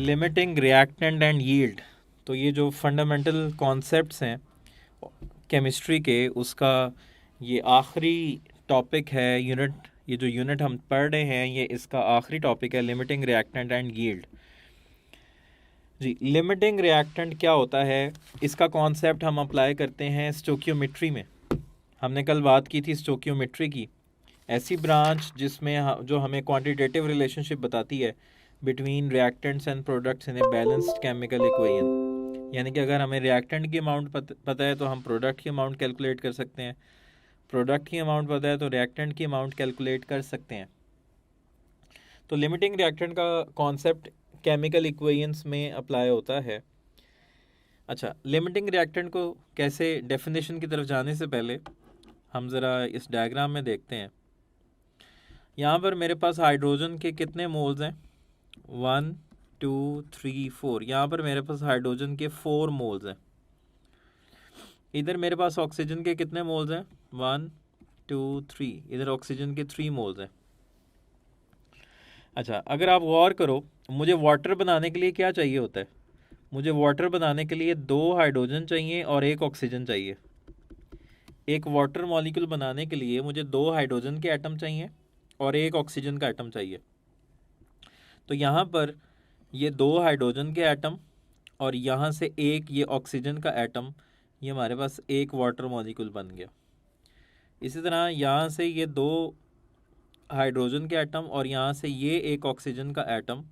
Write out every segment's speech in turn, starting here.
Limiting reactant and yield. तो ये जो फंडामेंटल कॉन्सेप्ट्स हैं केमिस्ट्री के, उसका ये आखिरी टॉपिक है यूनिट। ये जो यूनिट हम पढ़ रहे हैं ये इसका आखिरी टॉपिक है, लिमिटिंग रिएक्टेंट एंड यील्ड। जी, लिमिटिंग रिएक्टेंट क्या होता है, इसका कॉन्सेप्ट हम अप्लाई करते हैं स्टोकियोमेट्री में। हमने कल बात की थी स्टोकियोमेट्री की, ऐसी ब्रांच जिसमें जो हमें क्वांटिटेटिव रिलेशनशिप बताती है between reactants and products in a balanced chemical equation. यानी कि अगर हमें रिएक्टेंट की अमाउंट पता है तो हम प्रोडक्ट की अमाउंट कैलकुलेट कर सकते हैं, प्रोडक्ट की अमाउंट पता है तो रिएक्टेंट की अमाउंट कैलकुलेट कर सकते हैं। तो लिमिटिंग रिएक्टेंट का कॉन्सेप्ट केमिकल इक्वेशंस में अप्लाई होता है। अच्छा, लिमिटिंग रिएक्टेंट को कैसे, डेफिनेशन की तरफ जाने से पहले हम ज़रा इस डायग्राम में देखते हैं। यहाँ पर मेरे पास हाइड्रोजन के कितने मोल्स हैं, 1 2 3 4। यहाँ पर मेरे पास हाइड्रोजन के 4 मोल्स हैं। इधर मेरे पास ऑक्सीजन के कितने मोल्स हैं, 1 2 3। इधर ऑक्सीजन के 3 मोल्स हैं। अच्छा, अगर आप गौर करो, मुझे वाटर बनाने के लिए क्या चाहिए होता है, मुझे वाटर बनाने के लिए 2 हाइड्रोजन चाहिए और 1 ऑक्सीजन चाहिए। एक वाटर मॉलिक्यूल बनाने के लिए मुझे 2 हाइड्रोजन के एटम चाहिए और 1 ऑक्सीजन का एटम चाहिए। तो यहाँ पर ये 2 हाइड्रोजन के एटम और यहाँ से 1 ये ऑक्सीजन का एटम, ये हमारे पास एक वाटर मॉलिक्यूल बन गया। इसी तरह यहाँ से ये 2 हाइड्रोजन के एटम और यहाँ से ये 1 ऑक्सीजन का एटम,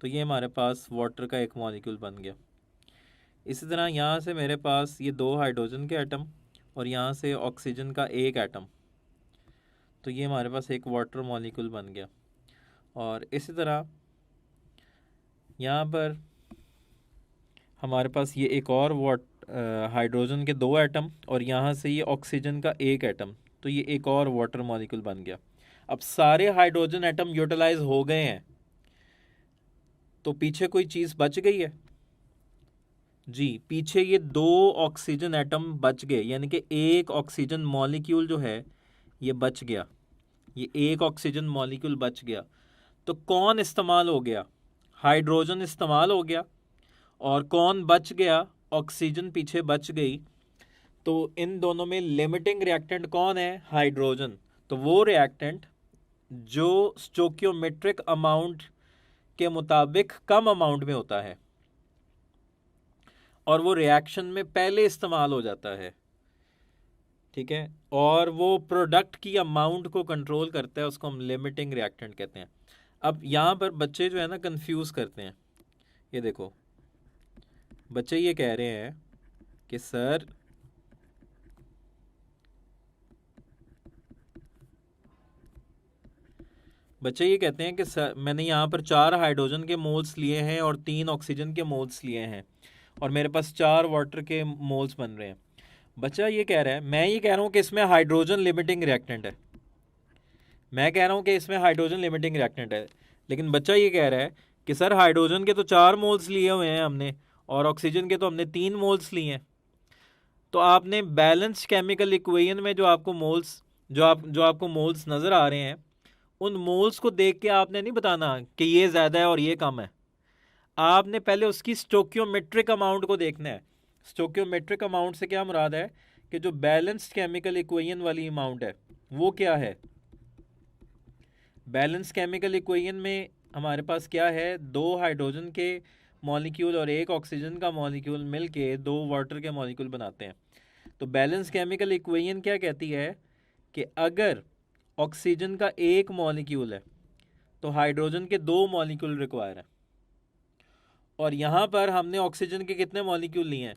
तो ये हमारे पास वाटर का एक मॉलिक्यूल बन गया। इसी तरह यहाँ से मेरे पास ये 2 हाइड्रोजन के एटम और यहाँ से ऑक्सीजन का 1 एटम, तो ये हमारे पास एक वाटर मॉलिक्यूल बन गया। और इसी तरह यहाँ पर हमारे पास ये एक और हाइड्रोजन के 2 एटम और यहाँ से ये ऑक्सीजन का 1 एटम, तो ये एक और वाटर मॉलिक्यूल बन गया। अब सारे हाइड्रोजन एटम यूटिलाइज हो गए हैं, तो पीछे कोई चीज़ बच गई है जी। पीछे ये 2 ऑक्सीजन एटम बच गए, यानी कि एक ऑक्सीजन मॉलिक्यूल जो है ये बच गया, ये एक ऑक्सीजन मॉलिक्यूल बच गया। तो कौन इस्तेमाल हो गया, हाइड्रोजन इस्तेमाल हो गया, और कौन बच गया, ऑक्सीजन पीछे बच गई। तो इन दोनों में लिमिटिंग रिएक्टेंट कौन है, हाइड्रोजन। तो वो रिएक्टेंट जो स्टोकियोमेट्रिक अमाउंट के मुताबिक कम अमाउंट में होता है और वो रिएक्शन में पहले इस्तेमाल हो जाता है, ठीक है, और वो प्रोडक्ट की अमाउंट को कंट्रोल करता है, उसको हम लिमिटिंग रिएक्टेंट कहते हैं। अब यहाँ पर बच्चे जो है ना कंफ्यूज करते हैं। ये देखो, बच्चे ये कह रहे हैं कि सर बच्चे ये कहते हैं कि सर मैंने यहाँ पर 4 हाइड्रोजन के मोल्स लिए हैं और 3 ऑक्सीजन के मोल्स लिए हैं और मेरे पास 4 वाटर के मोल्स बन रहे हैं। बच्चा ये कह रहा है, मैं ये कह रहा हूँ कि इसमें हाइड्रोजन लिमिटिंग रिएक्टेंट है, मैं कह रहा हूँ कि इसमें हाइड्रोजन लिमिटिंग रिएक्टेंट है, लेकिन बच्चा ये कह रहा है कि सर हाइड्रोजन के तो 4 मोल्स लिए हुए हैं हमने और ऑक्सीजन के तो हमने 3 मोल्स लिए हैं। तो आपने बैलेंस केमिकल इक्वेशन में जो आपको मोल्स जो आपको मोल्स नज़र आ रहे हैं, उन मोल्स को देख के आपने नहीं बताना कि ये ज़्यादा है और ये कम है। आपने पहले उसकी स्टोकियोमेट्रिक अमाउंट को देखना है। स्टोकियोमेट्रिक अमाउंट से क्या मुराद है कि जो बैलेंस्ड केमिकल इक्वेशन वाली अमाउंट है वो क्या है। बैलेंस केमिकल इक्वेशन में हमारे पास क्या है, 2 हाइड्रोजन के मॉलिक्यूल और 1 ऑक्सीजन का मॉलिक्यूल मिलके 2 वाटर के मॉलिक्यूल बनाते हैं। तो बैलेंस केमिकल इक्वेशन क्या कहती है कि अगर ऑक्सीजन का 1 मॉलिक्यूल है तो हाइड्रोजन के 2 मॉलिक्यूल रिक्वायर हैं। और यहाँ पर हमने ऑक्सीजन के कितने मॉलिक्यूल लिए हैं,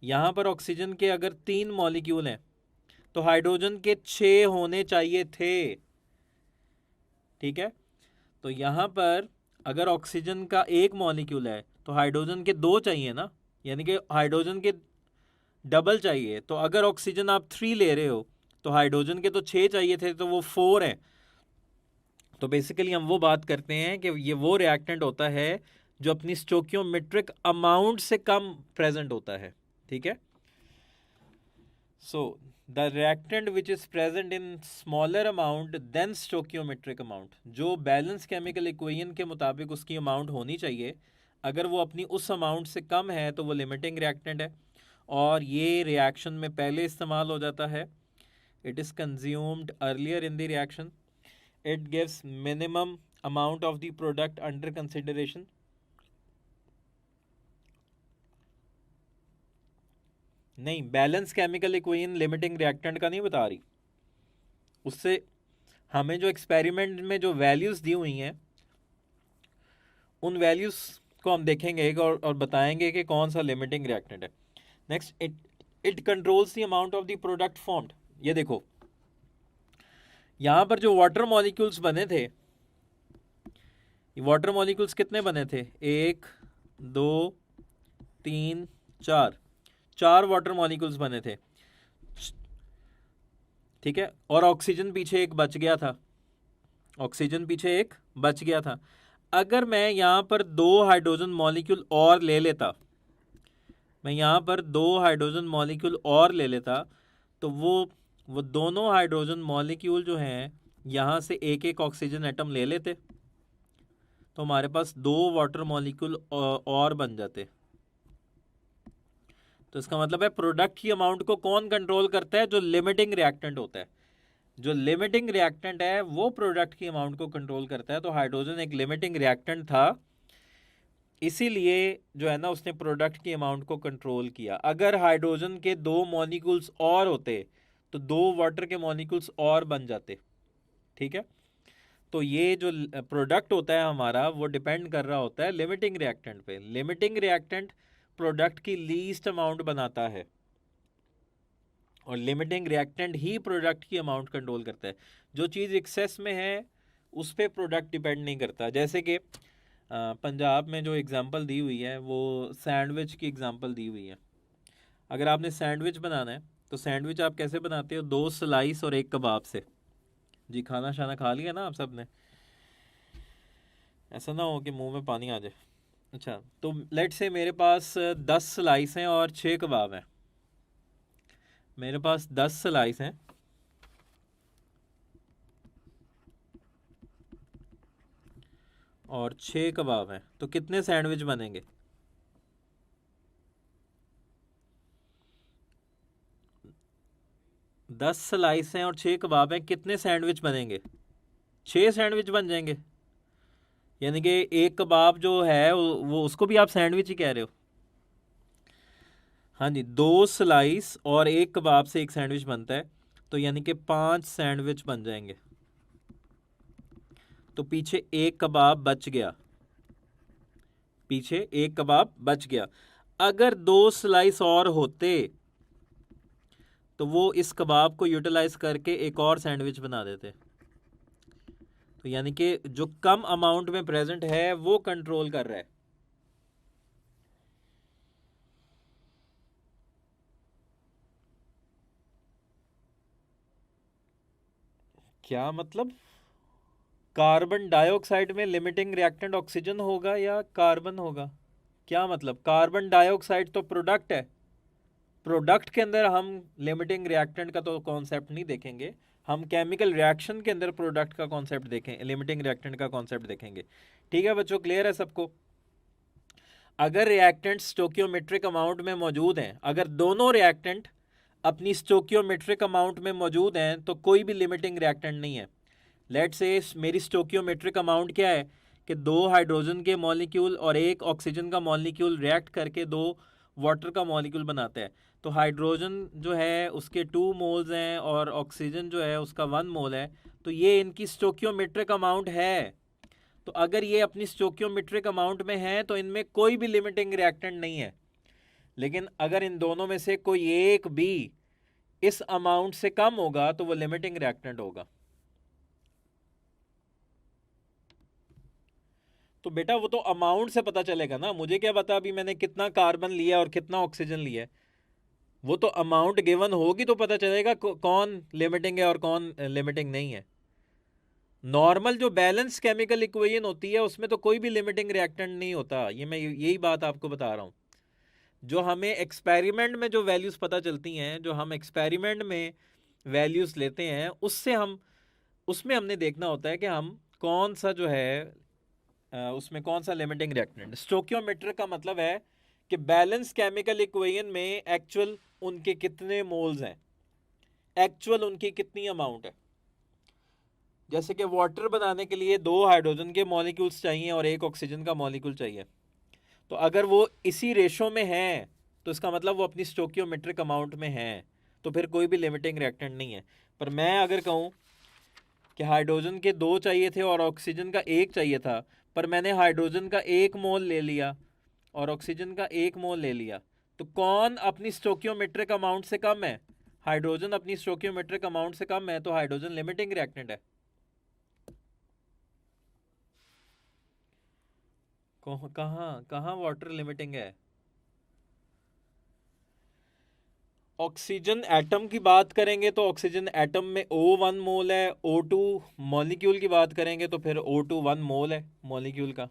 यहाँ पर ऑक्सीजन के अगर 3 मॉलिक्यूल हैं तो हाइड्रोजन के 6 होने चाहिए थे, ठीक है। तो यहाँ पर अगर ऑक्सीजन का 1 मॉलिक्यूल है तो हाइड्रोजन के 2 चाहिए ना, यानी कि हाइड्रोजन के डबल चाहिए। तो अगर ऑक्सीजन आप 3 ले रहे हो तो हाइड्रोजन के तो 6 चाहिए थे, तो वो 4 हैं। तो बेसिकली हम वो बात करते हैं कि ये वो रिएक्टेंट होता है जो अपनी स्टोकियोमेट्रिक अमाउंट से कम प्रेजेंट होता है, ठीक है। So the reactant which is present in smaller amount than stoichiometric amount, जो बैलेंस केमिकल इक्वेशन के मुताबिक उसकी अमाउंट होनी चाहिए, अगर वो अपनी उस अमाउंट से कम है तो वो लिमिटिंग रिएक्टेंट है, और ये रिएक्शन में पहले इस्तेमाल हो जाता है. It is consumed earlier in the reaction. It gives minimum amount of the product under consideration. नहीं, balance chemical equation limiting reactant का नहीं बता रही. उससे हमें जो एक्सपेरिमेंट में जो वैल्यूज़ दी हुई हैं उन वैल्यूज़ को हम देखेंगे और बताएंगे कि कौन सा लिमिटिंग रिएक्टेंट है. Next, it controls the amount of the product formed. ये देखो, यहाँ पर जो वाटर मॉलिक्यूल्स बने थे, वाटर मॉलिक्यूल्स कितने बने थे? 1 2 3 4 वाटर मॉलिक्यूल्स बने थे, ठीक है. और ऑक्सीजन पीछे एक बच गया था, ऑक्सीजन पीछे एक बच गया था. अगर मैं यहाँ पर 2 हाइड्रोजन मॉलिक्यूल और ले लेता, मैं यहाँ पर 2 हाइड्रोजन मॉलिक्यूल और ले लेता, तो वो दोनों हाइड्रोजन मॉलिक्यूल जो हैं यहाँ से एक एक ऑक्सीजन एटम ले लेते, तो हमारे पास 2 वाटर मॉलिक्यूल और बन जाते. तो इसका मतलब है प्रोडक्ट की अमाउंट को कौन कंट्रोल करता है? जो लिमिटिंग रिएक्टेंट होता है. जो लिमिटिंग रिएक्टेंट है वो प्रोडक्ट की अमाउंट को कंट्रोल करता है. तो हाइड्रोजन एक लिमिटिंग रिएक्टेंट था, इसीलिए जो है ना उसने प्रोडक्ट की अमाउंट को कंट्रोल किया. अगर हाइड्रोजन के 2 मॉलिक्यूल्स और होते तो 2 वाटर के मॉलिक्यूल्स और बन जाते, ठीक है. तो ये जो प्रोडक्ट होता है हमारा वो डिपेंड कर रहा होता है लिमिटिंग रिएक्टेंट पे. लिमिटिंग रिएक्टेंट प्रोडक्ट की लीस्ट अमाउंट बनाता है और लिमिटिंग रिएक्टेंट ही प्रोडक्ट की अमाउंट कंट्रोल करता है. जो चीज़ एक्सेस में है उस पर प्रोडक्ट डिपेंड नहीं करता. जैसे कि पंजाब में जो एग्जांपल दी हुई है वो सैंडविच की एग्जांपल दी हुई है. अगर आपने सैंडविच बनाना है तो सैंडविच आप कैसे बनाते हो? 2 स्लाइस और 1 कबाब से. जी, खाना शाना खा लिया ना आप सब ने? ऐसा ना हो कि मुंह में पानी आ जाए. अच्छा, तो लेट से मेरे पास 10 स्लाइस हैं और 6 कबाब हैं. मेरे पास 10 स्लाइस हैं और 6 कबाब हैं, तो कितने सैंडविच बनेंगे? 10 स्लाइस हैं और 6 कबाब हैं, कितने सैंडविच बनेंगे? 6 सैंडविच बन जाएंगे. यानी कि एक कबाब जो है वो उसको भी आप सैंडविच ही कह रहे हो? हाँ जी, 2 स्लाइस और 1 कबाब से एक सैंडविच बनता है, तो यानी कि 5 सैंडविच बन जाएंगे. तो पीछे एक कबाब बच गया, पीछे एक कबाब बच गया. अगर 2 स्लाइस और होते तो वो इस कबाब को यूटिलाइज करके एक और सैंडविच बना देते. तो यानी कि जो कम अमाउंट में प्रेजेंट है वो कंट्रोल कर रहा है. क्या मतलब? कार्बन डाइऑक्साइड में लिमिटिंग रिएक्टेंट ऑक्सीजन होगा या कार्बन होगा? क्या मतलब? कार्बन डाइऑक्साइड तो प्रोडक्ट है, प्रोडक्ट के अंदर हम लिमिटिंग रिएक्टेंट का तो कॉन्सेप्ट नहीं देखेंगे, हम केमिकल रिएक्शन के अंदर प्रोडक्ट का कॉन्सेप्ट देखें, लिमिटिंग रिएक्टेंट का कॉन्सेप्ट देखेंगे. ठीक है बच्चों, क्लियर है सबको? अगर रिएक्टेंट स्टोकियोमेट्रिक अमाउंट में मौजूद हैं, अगर दोनों रिएक्टेंट अपनी स्टोकियोमेट्रिक अमाउंट में मौजूद हैं तो कोई भी लिमिटिंग रिएक्टेंट नहीं है. लेट से मेरी स्टोकियोमेट्रिक अमाउंट क्या है कि 2 हाइड्रोजन के मॉलिक्यूल और 1 ऑक्सीजन का मॉलिक्यूल रिएक्ट करके 2 वाटर का मॉलिक्यूल बनाता है. तो हाइड्रोजन जो है उसके 2 मोल्स हैं और ऑक्सीजन जो है उसका 1 मोल है. तो ये इनकी स्टोकियोमेट्रिक अमाउंट है. तो अगर ये अपनी स्टोकियोमेट्रिक अमाउंट में है तो इनमें कोई भी लिमिटिंग रिएक्टेंट नहीं है. लेकिन अगर इन दोनों में से कोई एक भी इस अमाउंट से कम होगा तो वो लिमिटिंग रिएक्टेंट होगा. तो बेटा वो तो अमाउंट से पता चलेगा ना, मुझे क्या पता अभी मैंने कितना कार्बन लिया और कितना ऑक्सीजन लिया है. वो तो अमाउंट गिवन होगी तो पता चलेगा कौन लिमिटिंग है और कौन लिमिटिंग नहीं है. नॉर्मल जो बैलेंस केमिकल इक्वेशन होती है उसमें तो कोई भी लिमिटिंग रिएक्टेंट नहीं होता. ये मैं यही बात आपको बता रहा हूँ. जो हमें एक्सपेरिमेंट में जो वैल्यूज़ पता चलती हैं, जो हम एक्सपेरिमेंट में वैल्यूज़ लेते हैं, उसमें हमने देखना होता है कि हम कौन सा जो है उसमें कौन सा लिमिटिंग रिएक्टेंट। स्टोकियोमेट्रिक का मतलब है कि बैलेंस केमिकल इक्वेशन में एक्चुअल उनके कितने मोल्स हैं, एक्चुअल उनकी कितनी अमाउंट है। जैसे कि वाटर बनाने के लिए 2 हाइड्रोजन के मॉलिक्यूल्स चाहिए और 1 ऑक्सीजन का मॉलिक्यूल चाहिए, तो अगर वो इसी रेशो में हैं तो इसका मतलब वो अपनी स्टोकियोमेट्रिक अमाउंट में हैं, तो फिर कोई भी लिमिटिंग रिएक्टेंट नहीं है। पर मैं अगर कहूँ कि हाइड्रोजन के 2 चाहिए थे और ऑक्सीजन का 1 चाहिए था, पर मैंने हाइड्रोजन का 1 मोल ले लिया और ऑक्सीजन का 1 मोल ले लिया, तो कौन अपनी स्टोकियोमेट्रिक अमाउंट से कम है? हाइड्रोजन अपनी स्टोकियोमेट्रिक अमाउंट से कम है, तो हाइड्रोजन लिमिटिंग रिएक्टेंट है। कहाँ कहाँ वाटर लिमिटिंग है? ऑक्सीजन एटम की बात करेंगे तो ऑक्सीजन एटम में O1 मोल है, O2 मॉलिक्यूल की बात करेंगे तो फिर O2 1 मोल है मॉलिक्यूल का।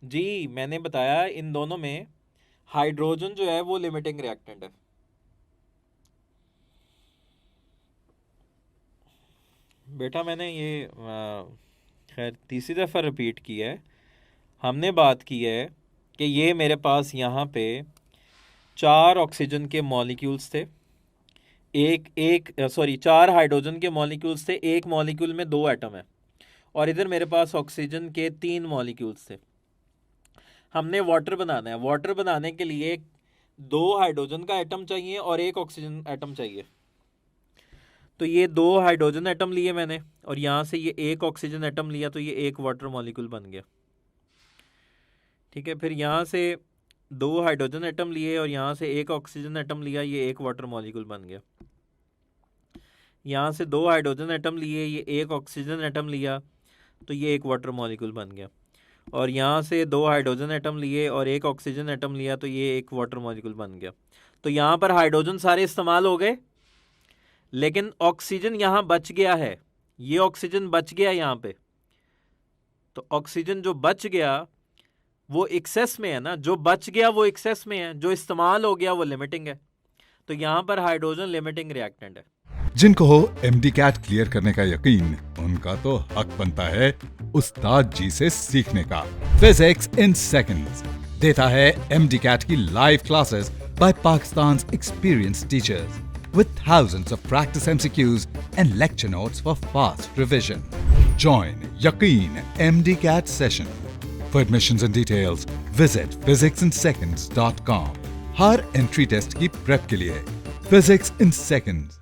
जी मैंने बताया इन दोनों में हाइड्रोजन जो है वो लिमिटिंग रिएक्टेंट है। बेटा मैंने ये खैर तीसरी दफ़ा रिपीट किया है। हमने बात की है कि ये मेरे पास यहाँ पे 4 ऑक्सीजन के मॉलिक्यूल्स थे, 4 हाइड्रोजन के मॉलिक्यूल्स थे, एक मॉलिक्यूल में 2 एटम है, और इधर मेरे पास ऑक्सीजन के 3 मॉलिक्यूल्स थे। हमने वाटर बनाना है। वाटर बनाने के लिए 2 हाइड्रोजन का एटम चाहिए और 1 ऑक्सीजन एटम चाहिए। तो ये 2 हाइड्रोजन एटम लिए मैंने और यहाँ से ये 1 ऑक्सीजन एटम लिया, तो ये 1 वाटर मॉलिक्यूल बन गया। ठीक है, फिर यहाँ से 2 हाइड्रोजन एटम लिए और यहाँ से 1 ऑक्सीजन एटम लिया, ये 1 वाटर मॉलिक्यूल बन गया। यहाँ से 2 हाइड्रोजन एटम लिए, ये 1 ऑक्सीजन एटम लिया, तो ये 1 वाटर मॉलिक्यूल बन गया। और यहाँ से 2 हाइड्रोजन एटम लिए और 1 ऑक्सीजन एटम लिया, तो ये 1 वाटर मॉलिक्यूल बन गया। तो यहाँ पर हाइड्रोजन सारे इस्तेमाल हो गए, लेकिन ऑक्सीजन यहाँ बच गया है, ये ऑक्सीजन बच गया यहाँ पे। तो ऑक्सीजन जो बच गया वो एक्सेस में है ना, जो बच गया वो एक्सेस में है, जो इस्तेमाल हो गया वो लिमिटिंग है। तो यहाँ पर हाइड्रोजन लिमिटिंग रिएक्टेंट है। जिनको हो MD कैट क्लियर करने का यकीन, उनका तो हक बनता है उस्ताद जी से सीखने का। फिजिक्स इन सेकंड्स देता है MD कैट की live classes bye Pakistan's experienced teachers with thousands of practice MCQs and lecture notes for fast revision. Join Yaqeen MD CAT session. For admissions and details, visit physicsinseconds.com. हर entry test की prep के लिए Physics in Seconds.